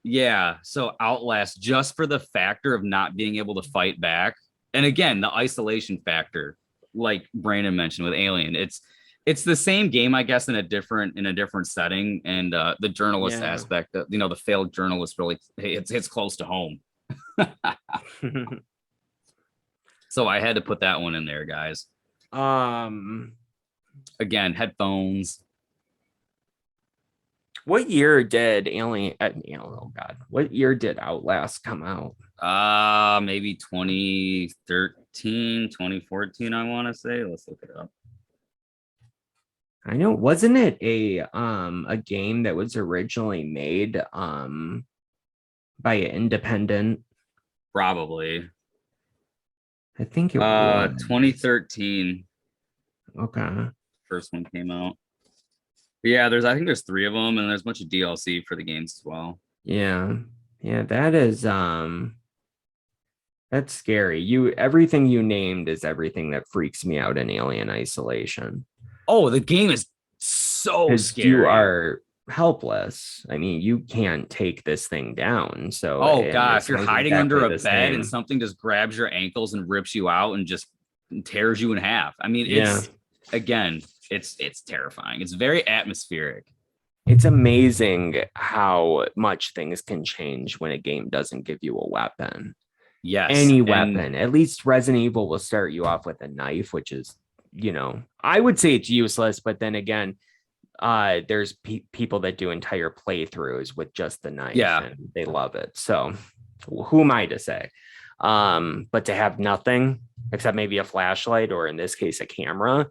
Yeah. So Outlast, just for the factor of not being able to fight back. And again, the isolation factor, like Brandon mentioned with Alien, it's the same game, I guess, in a different setting. And the journalist aspect, the failed journalist, really, it's close to home. So I had to put that one in there, guys. Again, headphones. What year did Alien? Oh God, what year did Outlast come out? Maybe 2013, 2014, I want to say. Let's look it up. I know, wasn't it a game that was originally made by an independent? Probably. I think it was 2013. Okay. First one came out. But yeah, I think there's 3 of them, and there's a bunch of DLC for the games as well. Yeah. That is that's scary. Everything you named is everything that freaks me out in Alien Isolation. Oh, the game is so scary. You are helpless. I mean, you can't take this thing down. So God, if you're hiding under a bed and something just grabs your ankles and rips you out and just tears you in half. I mean, it's terrifying. It's very atmospheric. It's amazing how much things can change when a game doesn't give you a weapon. Yes. Any weapon. At least Resident Evil will start you off with a knife, which is, I would say it's useless, but then again, there's people that do entire playthroughs with just the knife and they love it. So who am I to say? But to have nothing except maybe a flashlight, or in this case, a camera.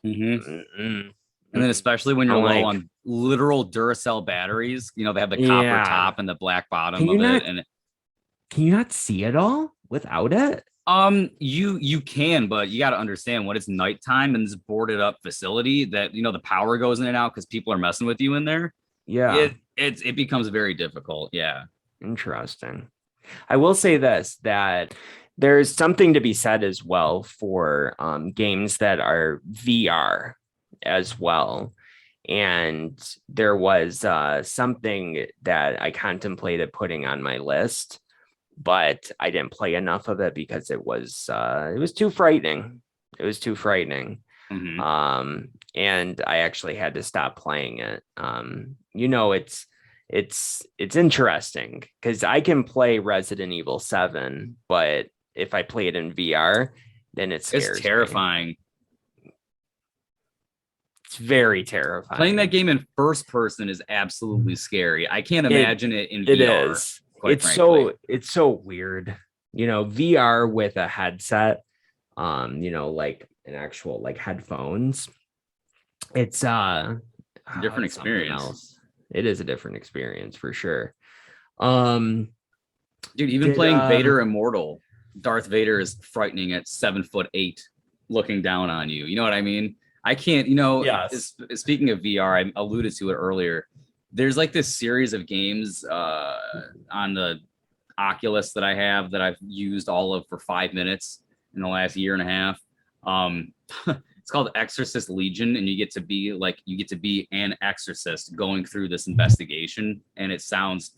And then especially when you're low on literal Duracell batteries, they have the copper top and the black bottom of it. And can you not see it all without it? You can, but you got to understand when it's nighttime in this boarded up facility that the power goes in and out because people are messing with you in there. Yeah, it becomes very difficult. Yeah, interesting. I will say this, that there's something to be said as well for games that are VR as well. And there was something that I contemplated putting on my list, but I didn't play enough of it because it was too frightening. It was too frightening. And I actually had to stop playing it. It's interesting because I can play Resident Evil 7, but if I play it in VR, then it's terrifying. It's very terrifying. Playing that game in first person is absolutely scary. I can't imagine it in VR. quite frankly. it's so weird, VR with a headset, like an actual like headphones. It's Different it's something experience. else. It is a different experience for sure. Um, Dude, even did playing Vader Immortal, Darth Vader is frightening at 7'8", looking down on you. You know what I mean? I can't, Yes. speaking of VR, I alluded to it earlier. There's like this series of games on the Oculus that I have that I've used all of for 5 minutes in the last year and a half. Um, it's called Exorcist Legion, and you get to be an exorcist going through this investigation, and it sounds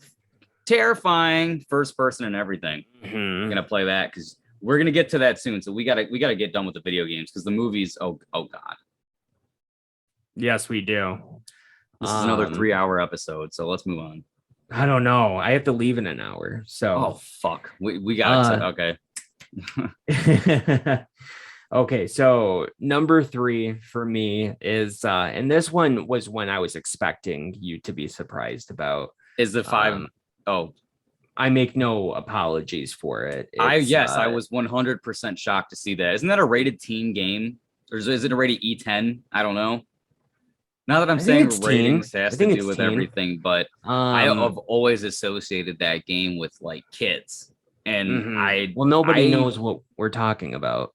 terrifying, first person and everything. I'm gonna play that because we're gonna get to that soon. So we gotta get done with the video games because the movies. Oh god, Yes, we do. this is another 3-hour episode. So let's move on. I don't know. I have to leave in an hour. So Oh fuck, we got okay. Okay, so number 3 for me is and this one was one I was expecting you to be surprised about. Is the 5 oh, I make no apologies for it. I was 100% shocked to see that. Isn't that a rated teen game? Or is it a rated E10? I don't know. Now that I'm saying ratings has to do with everything, but I have always associated that game with like kids. And nobody knows what we're talking about.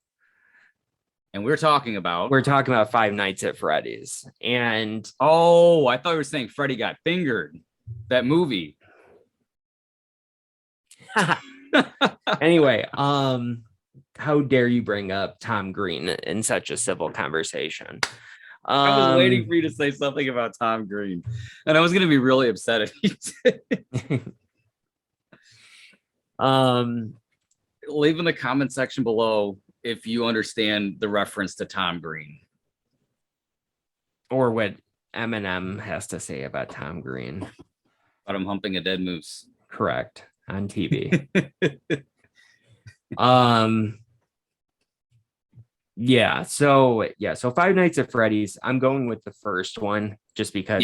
And we're talking about Five Nights at Freddy's. And I thought you were saying Freddy Got Fingered. That movie. Anyway, how dare you bring up Tom Green in such a civil conversation? I was waiting for you to say something about Tom Green, and I was going to be really upset if you did. Leave in the comment section below if you understand the reference to Tom Green. Or what Eminem has to say about Tom Green. About him humping a dead moose. Correct. On TV. So Five Nights at Freddy's, I'm going with the first one just because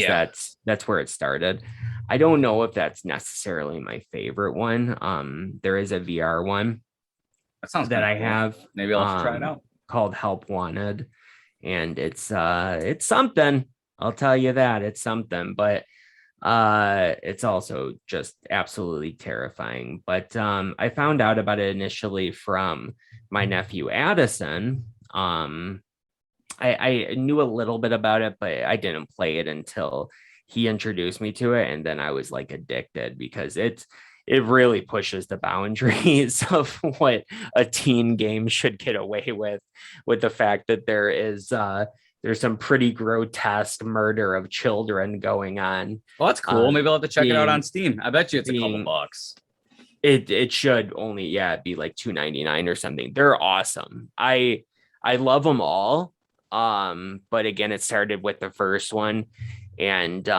that's where it started. I don't know if that's necessarily my favorite one. There is a VR one that I have. Maybe I'll try it out. Called Help Wanted, and it's something. I'll tell you that it's something, but it's also just absolutely terrifying. But I found out about it initially from my nephew Addison. I knew a little bit about it, but I didn't play it until he introduced me to it, and then I was like addicted because it really pushes the boundaries of what a teen game should get away with the fact that there's some pretty grotesque murder of children going on. Well, that's cool. Maybe I'll have to check it out on Steam. I bet you it's a couple bucks. It should only be like $2.99 or something. They're awesome. I love them all. But again, it started with the first one, and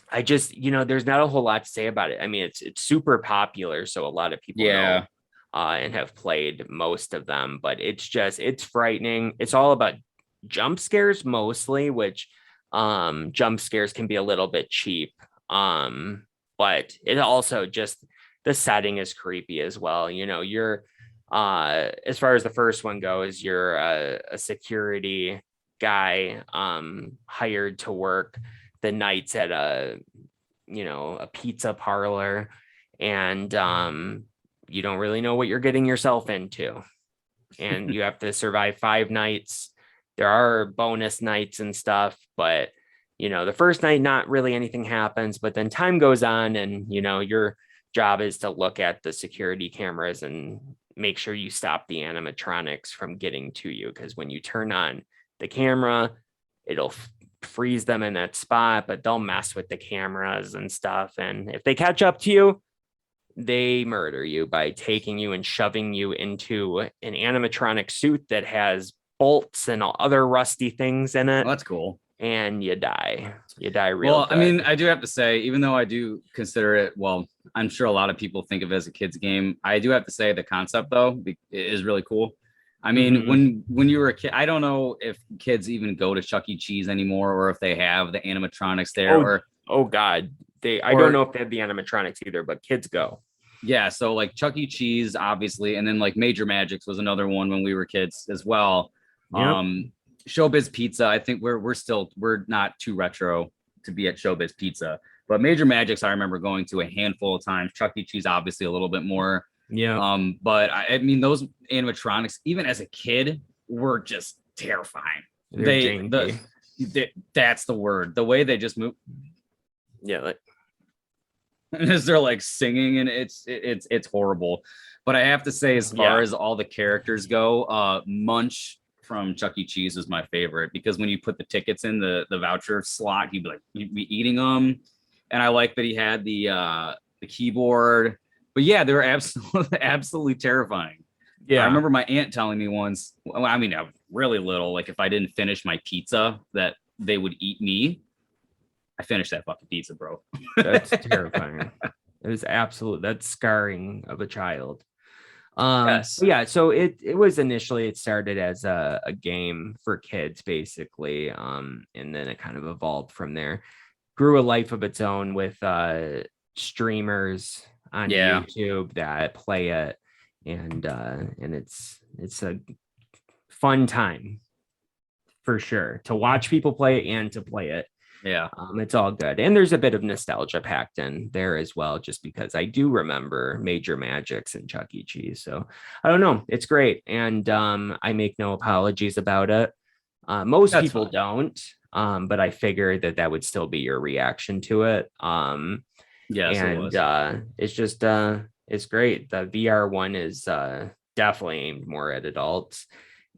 I just, there's not a whole lot to say about it. I mean, it's super popular, so a lot of people know and have played most of them, but it's frightening. It's all about jump scares mostly, which jump scares can be a little bit cheap. But it also just, the setting is creepy as well. You're as far as the first one goes, you're a security guy hired to work the nights at a pizza parlor, and you don't really know what you're getting yourself into, and you have to survive 5 nights. There are bonus nights and stuff, but the first night not really anything happens, but then time goes on, and your job is to look at the security cameras and make sure you stop the animatronics from getting to you, because when you turn on the camera, it'll freeze them in that spot, but they'll mess with the cameras and stuff, and if they catch up to you, they murder you by taking you and shoving you into an animatronic suit that has bolts and other rusty things in it. Well, that's cool. And you die real good. I mean, I do have to say, even though I do consider it, I'm sure a lot of people think of it as a kid's game, I do have to say the concept though is really cool. I mean, when you were a kid, I don't know if kids even go to Chuck E. Cheese anymore, or if they have the animatronics there. Oh God, I don't know if they have the animatronics either, but Kids Go. Yeah, so like Chuck E. Cheese, obviously, and then like Major Magics was another one when we were kids as well. Yep. Showbiz Pizza, I think we're not too retro to be at Showbiz Pizza, but Major Magics I remember going to a handful of times. Chuck E. Cheese obviously a little bit more. Yeah. But I mean those animatronics, even as a kid, were just terrifying. That's the word. The way they just move. Yeah, like as they're like singing, and it's horrible. But I have to say, as far as all the characters go, Munch from Chuck E. Cheese was my favorite, because when you put the tickets in the voucher slot, he'd be eating them. And I like that he had the keyboard. But yeah, they were absolutely terrifying. Yeah. I remember my aunt telling me once, I mean, I was really little, like if I didn't finish my pizza, that they would eat me. I finished that fucking pizza, bro. That's terrifying. It was that's scarring of a child. Yes. Yeah, so it started as a game for kids, basically. And then it kind of evolved from there. Grew a life of its own with streamers on YouTube that play it, and it's a fun time for sure to watch people play it and to play it. Yeah. It's all good. And there's a bit of nostalgia packed in there as well, just because I do remember Major Magics and Chuck E. Cheese. So I don't know. It's great. And I make no apologies about it. Most people don't. But I figured that would still be your reaction to it. Yes, and it's just it's great. The VR one is definitely aimed more at adults.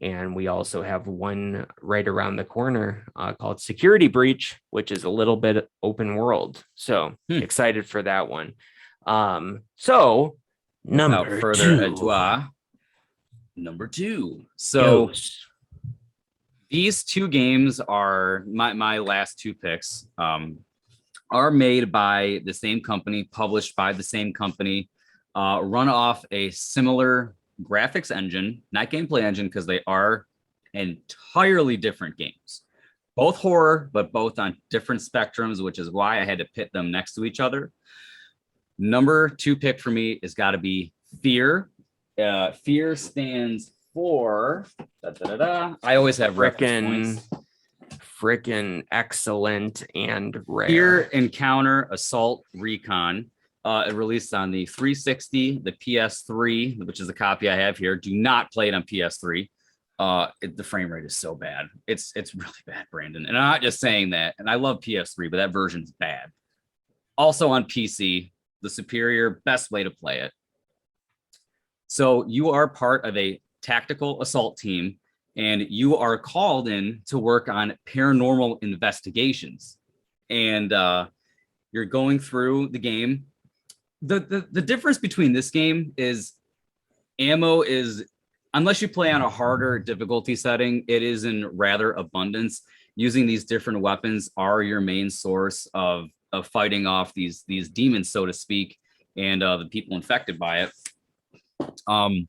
And we also have one right around the corner called Security Breach, which is a little bit open world. So excited for that one. So number two. So these two games are my last two picks. Are made by the same company, published by the same company, run off a similar graphics engine, not gameplay engine, because they are entirely different games. Both horror, but both on different spectrums, which is why I had to pit them next to each other. Number two pick for me has got to be Fear. Fear stands for I always have reference points. Freaking excellent and rare. Fear Encounter Assault Recon. It released on the 360, the PS3, which is the copy I have here. Do not play it on PS3. The frame rate is so bad. It's really bad, Brandon. And I'm not just saying that. And I love PS3, but that version's bad. Also on PC, the superior, best way to play it. So you are part of a tactical assault team, and you are called in to work on paranormal investigations. And you're going through the game. The difference between this game is ammo is, unless you play on a harder difficulty setting, it is in rather abundance. Using these different weapons are your main source of fighting off these demons, so to speak, and the people infected by it.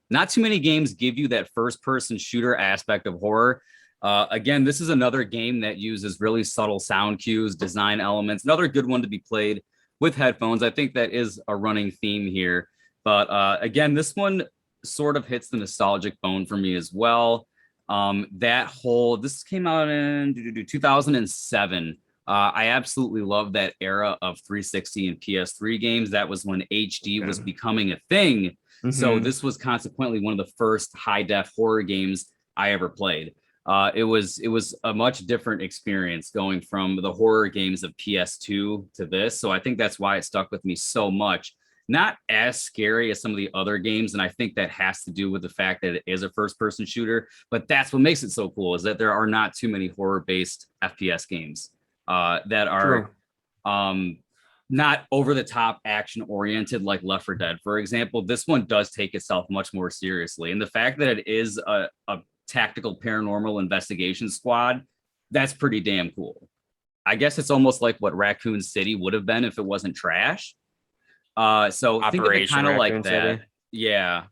Not too many games give you that first person shooter aspect of horror. Again, this is another game that uses really subtle sound cues, design elements, another good one to be played with headphones. I think that is a running theme here. But again, this one sort of hits the nostalgic bone for me as well. This came out in 2007. I absolutely love that era of 360 and PS3 games. That was when HD was becoming a thing. Mm-hmm. So this was consequently one of the first high-def horror games I ever played. It was a much different experience going from the horror games of PS2 to this. So I think that's why it stuck with me so much. Not as scary as some of the other games, and I think that has to do with the fact that it is a first-person shooter. But that's what makes it so cool, is that there are not too many horror-based FPS games that are not over-the-top action-oriented like Left 4 Dead, for example. This one does take itself much more seriously, and the fact that it is a tactical paranormal investigation squad, that's pretty damn cool. I guess it's almost like what Raccoon City would have been if it wasn't trash. So think of it kind of like that. City. Yeah.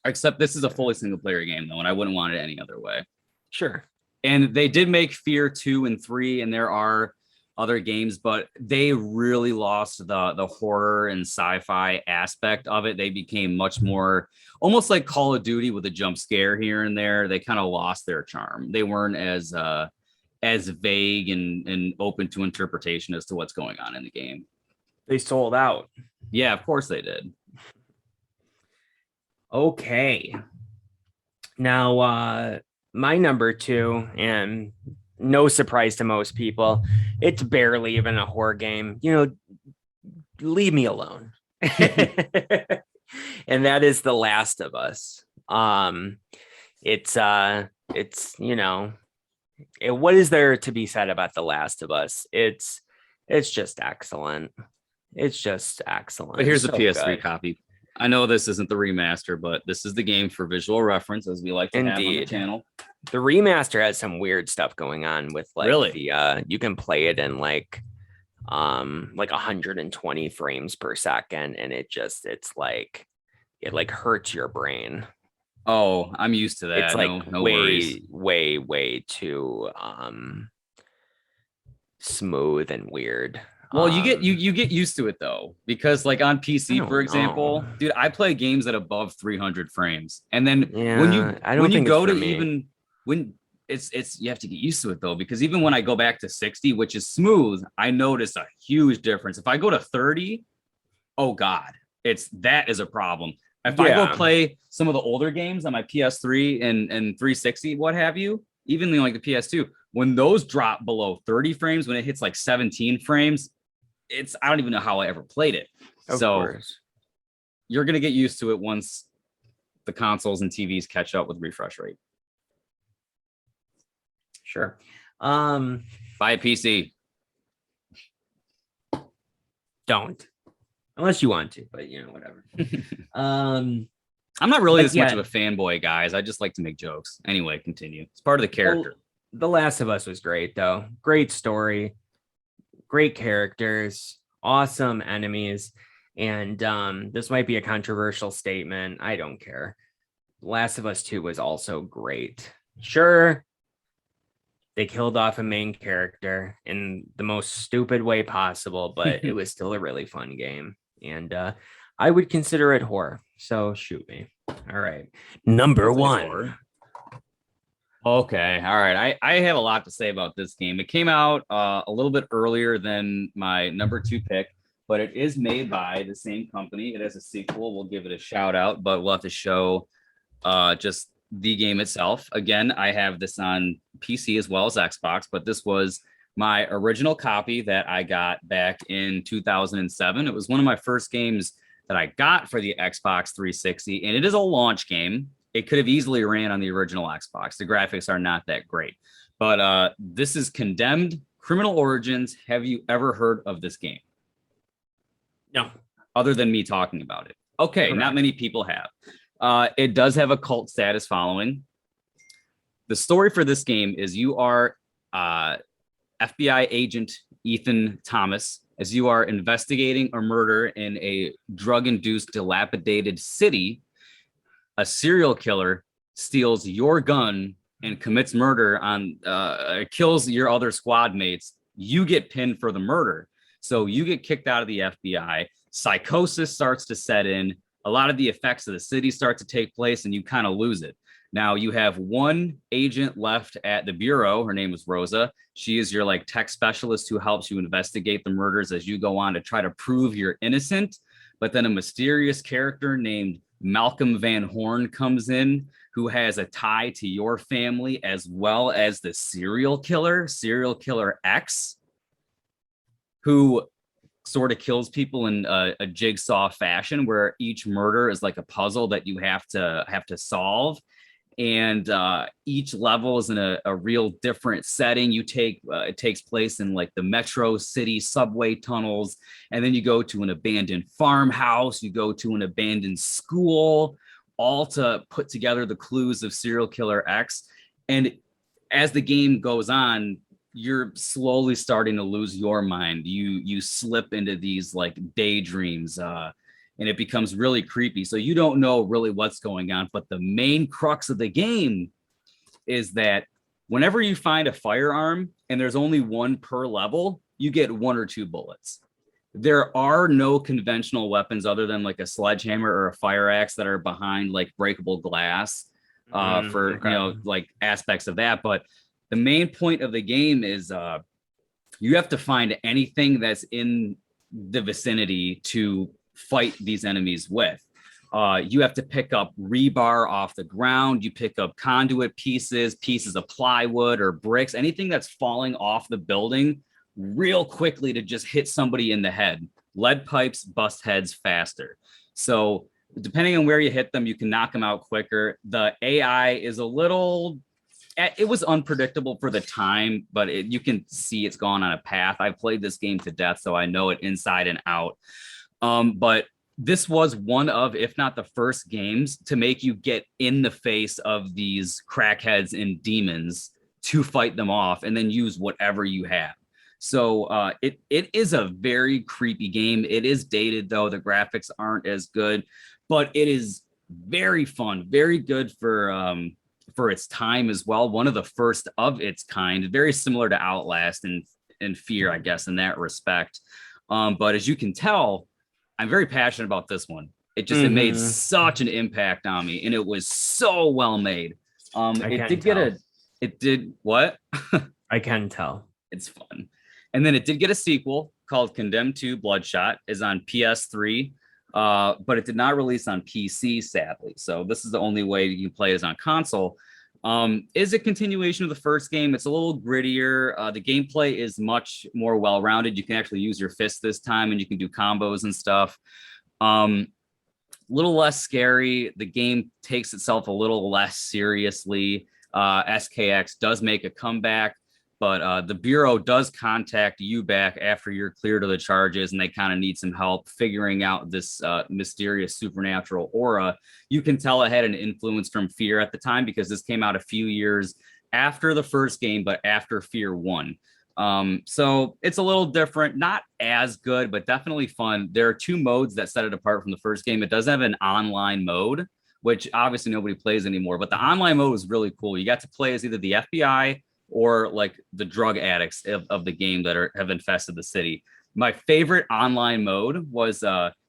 Except this is a fully single player game though, and I wouldn't want it any other way. Sure. And they did make Fear 2 and 3, and there are other games, but they really lost the horror and sci-fi aspect of it. They became much more almost like Call of Duty with a jump scare here and there. They kind of lost their charm. They weren't as vague and open to interpretation as to what's going on in the game. They sold out. Yeah, of course they did. Okay. Now, my number two, and no surprise to most people, it's barely even a horror game. Leave me alone. And that is The Last of Us. It's what is there to be said about The Last of Us? It's just excellent. It's just excellent. But here's so a PS3 good. copy. I know this isn't the remaster, but this is the game for visual reference, as we like to have on the channel. The remaster has some weird stuff going on with you can play it in like 120 frames per second, and it hurts your brain. Oh, I'm used to that. It's like no worries. way too smooth and weird. Well, you get used to it though, because like on PC, for example, dude, I play games at above 300 frames, and then when you go to even when it's you have to get used to it though, because even when I go back to 60, which is smooth, I notice a huge difference. If I go to 30, oh god, that is a problem. If I go play some of the older games on my PS3 and 360, what have you, even like the PS2, when those drop below 30 frames, when it hits like 17 frames, I don't even know how I ever played it. Of course. You're going to get used to it once the consoles and TVs catch up with refresh rate. Sure. Buy a PC. Don't. Unless you want to, but whatever. I'm not really this much of a fanboy, guys. I just like to make jokes. Anyway, continue. It's part of the character. The Last of Us was great, though. Great story. Great characters, awesome enemies, and this might be a controversial statement. I don't care. Last of Us 2 was also great. Sure, they killed off a main character in the most stupid way possible, but it was still a really fun game, and I would consider it horror. So shoot me. All right, number one. Okay. All right. I have a lot to say about this game. It came out a little bit earlier than my number 2 pick, but it is made by the same company. It has a sequel. We'll give it a shout out, but we'll have to show just the game itself. Again, I have this on PC as well as Xbox, but this was my original copy that I got back in 2007. It was one of my first games that I got for the Xbox 360, and it is a launch game. It could have easily ran on the original Xbox. The graphics are not that great, but this is Condemned Criminal Origins. Have you ever heard of this game? No. Other than me talking about it. Okay, correct. Not many people have. It does have a cult status following. The story for this game is you are FBI agent Ethan Thomas, as you are investigating a murder in a drug-induced, dilapidated city. A serial killer steals your gun and commits murder on kills your other squad mates. You get pinned for the murder. So you get kicked out of the FBI. Psychosis starts to set in. A lot of the effects of the city start to take place, and you kind of lose it. Now you have one agent left at the bureau. Her name is Rosa. She is your like tech specialist who helps you investigate the murders as you go on to try to prove you're innocent. But then a mysterious character named Malcolm Van Horn comes in, who has a tie to your family, as well as the serial killer X, who sort of kills people in a jigsaw fashion, where each murder is like a puzzle that you have to solve. And each level is in a real different setting. It takes place in like the metro city subway tunnels, and then you go to an abandoned farmhouse, you go to an abandoned school, all to put together the clues of serial killer X. And as the game goes on, you're slowly starting to lose your mind. You slip into these like daydreams, and it becomes really creepy. So you don't know really what's going on. But the main crux of the game is that whenever you find a firearm and there's only one per level, you get 1 or 2 bullets. There are no conventional weapons other than like a sledgehammer or a fire axe that are behind like breakable glass for okay. you know, like aspects of that. But the main point of the game is you have to find anything that's in the vicinity to fight these enemies with. You have to pick up rebar off the ground. You pick up conduit pieces, pieces of plywood or bricks, anything that's falling off the building real quickly to just hit somebody in the head. Lead pipes bust heads faster. So depending on where you hit them, you can knock them out quicker. The AI is a little, it was unpredictable for the time, but you can see it's gone on a path. I've played this game to death, so I know it inside and out. But this was one of, if not the first games to make you get in the face of these crackheads and demons to fight them off and then use whatever you have. So it is a very creepy game. It is dated though. The graphics aren't as good, but it is very fun, very good for its time as well. One of the first of its kind, very similar to Outlast and Fear, I guess, in that respect. But as you can tell, I'm very passionate about this one. It just it made such an impact on me, and it was so well made. It did get a, it did what? I can tell. It's fun. And then it did get a sequel called Condemned 2 Bloodshot, is on PS3, but it did not release on PC, sadly. So this is the only way you can play is on console. Is a continuation of the first game. It's a little grittier. The gameplay is much more well-rounded. You can actually use your fists this time, and you can do combos and stuff. Little less scary. The game takes itself a little less seriously. SKX does make a comeback, but the Bureau does contact you back after you're cleared of the charges, and they kind of need some help figuring out this mysterious supernatural aura. You can tell it had an influence from Fear at the time because this came out a few years after the first game, but after Fear 1. So it's a little different, not as good, but definitely fun. There are 2 modes that set it apart from the first game. It does have an online mode, which obviously nobody plays anymore, but the online mode was really cool. You got to play as either the FBI or like the drug addicts of the game that have infested the city. My favorite online mode was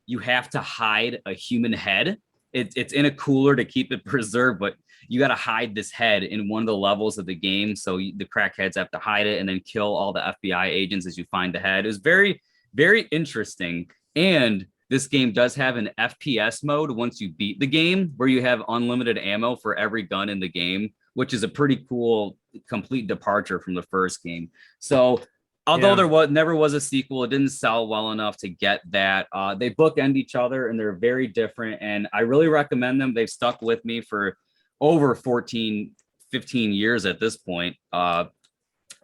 you have to hide a human head. It's in a cooler to keep it preserved, but you got to hide this head in one of the levels of the game. So the crackheads have to hide it and then kill all the FBI agents as you find the head. It was very, very interesting. And this game does have an FPS mode once you beat the game, where you have unlimited ammo for every gun in the game, which is a pretty cool complete departure from the first game. So although there never was a sequel, it didn't sell well enough to get that. They bookend each other and they're very different. And I really recommend them. They've stuck with me for over 14, 15 years at this point.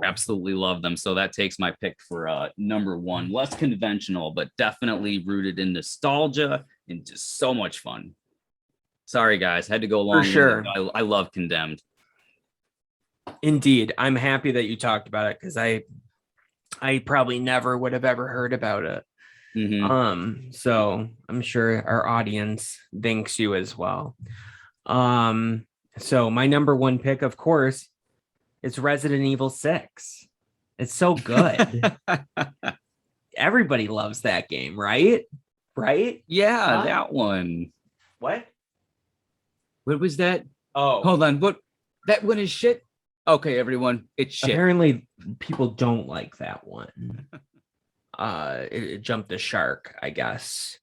Absolutely love them. So that takes my pick for number 1. Less conventional, but definitely rooted in nostalgia and just so much fun. Sorry, guys. Had to go along. For sure. I love Condemned. Indeed. I'm happy that you talked about it because I probably never would have ever heard about it. So I'm sure our audience thanks you as well. So my number 1 pick, of course, is Resident Evil 6. It's so good. Everybody loves that game, right? Right? Yeah, that one. What was that? Oh, hold on. What? That one is shit. Okay, everyone, it's shit. Apparently, people don't like that one. It jumped the shark, I guess.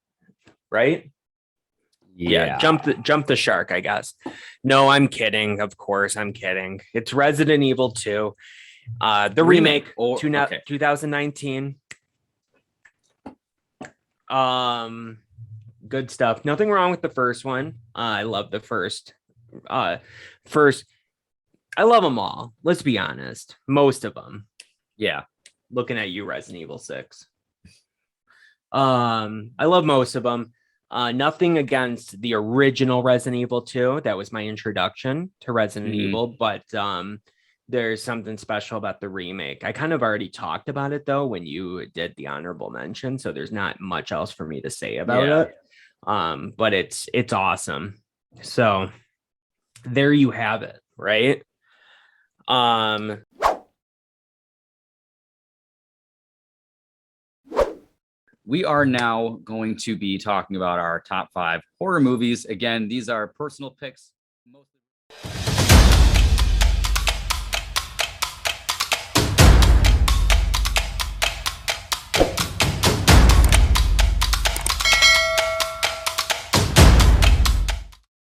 Right? Yeah, jump the shark, I guess. No, I'm kidding. Of course, I'm kidding. It's Resident Evil 2, the remake, 2019. Good stuff. Nothing wrong with the first one. I love the first. I love them all. Let's be honest. Most of them. Yeah. Looking at you, Resident Evil 6. I love most of them. Nothing against the original Resident Evil 2. That was my introduction to Resident Evil, but there's something special about the remake. I kind of already talked about it though when you did the honorable mention, so there's not much else for me to say about it. But it's awesome. So there you have it, right? we are now going to be talking about our top 5 horror movies. Again, these are personal picks. Mostly